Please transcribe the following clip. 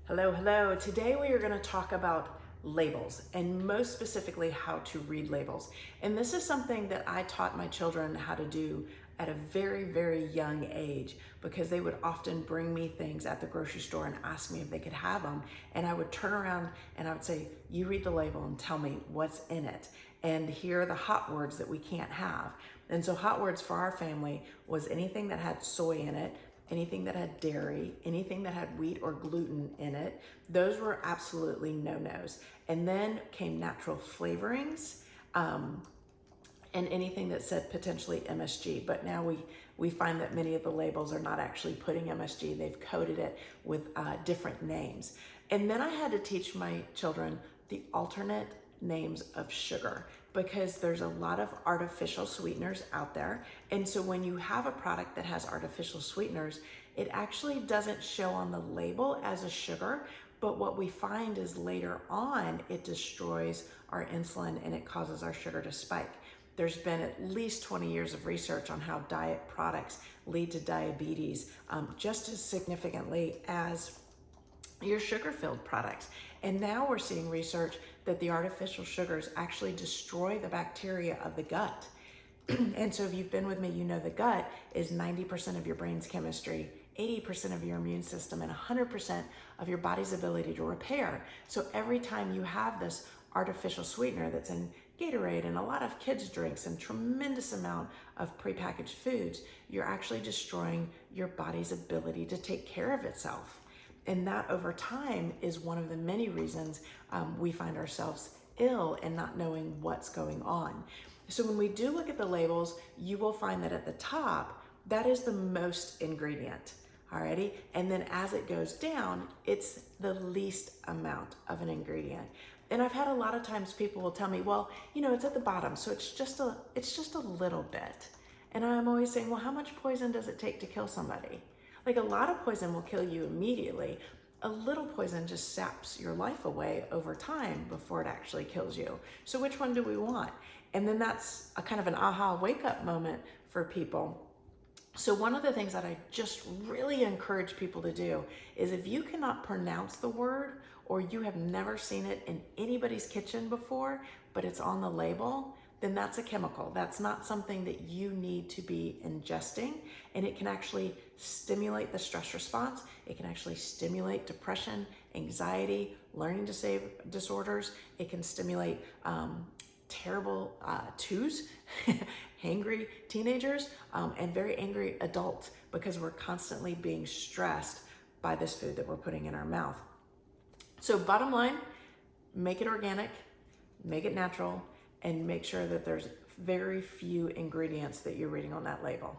Hello, hello. Today we are going to talk about labels and most specifically how to read labels. And this is something that I taught my children how to do at a very, very young age because they would often bring me things at the grocery store and ask me if they could have them. And I would turn around and I would say, you read the label and tell me what's in it. And here are the hot words that we can't have. And so hot words for our family was anything that had soy in it, anything that had dairy, anything that had wheat or gluten in it. Those were absolutely no-nos. And then came natural flavorings, and anything that said potentially MSG. But now we find that many of the labels are not actually putting MSG. They've coded it with different names. And then I had to teach my children the alternate names of sugar because there's a lot of artificial sweeteners out there. And so when you have a product that has artificial sweeteners, it actually doesn't show on the label as a sugar, but what we find is later on, it destroys our insulin and it causes our sugar to spike. There's been at least 20 years of research on how diet products lead to diabetes just as significantly as your sugar-filled products. And now we're seeing research that the artificial sugars actually destroy the bacteria of the gut. And so if you've been with me, you know the gut is 90% of your brain's chemistry, 80% of your immune system, and 100% of your body's ability to repair. So every time you have this artificial sweetener that's in Gatorade and a lot of kids' drinks and tremendous amount of prepackaged foods, you're actually destroying your body's ability to take care of itself. And that over time is one of the many reasons we find ourselves ill and not knowing what's going on. So when we do look at the labels, you will find that at the top, that is the most ingredient, alrighty? And then as it goes down, it's the least amount of an ingredient. And I've had a lot of times people will tell me, well, you know, it's at the bottom, so it's just a little bit. And I'm always saying, well, how much poison does it take to kill somebody? Like a lot of poison will kill you immediately. A little poison just saps your life away over time before it actually kills you. So which one do we want? And then that's a kind of an aha wake up moment for people. So one of the things that I just really encourage people to do is if you cannot pronounce the word or you have never seen it in anybody's kitchen before, but it's on the label, then that's a chemical. That's not something that you need to be ingesting, and it can actually stimulate the stress response. It can actually stimulate depression, anxiety, learning disorders. It can stimulate terrible twos, hangry teenagers, and very angry adults because we're constantly being stressed by this food that we're putting in our mouth. So bottom line, make it organic, make it natural, and make sure that there's very few ingredients that you're reading on that label.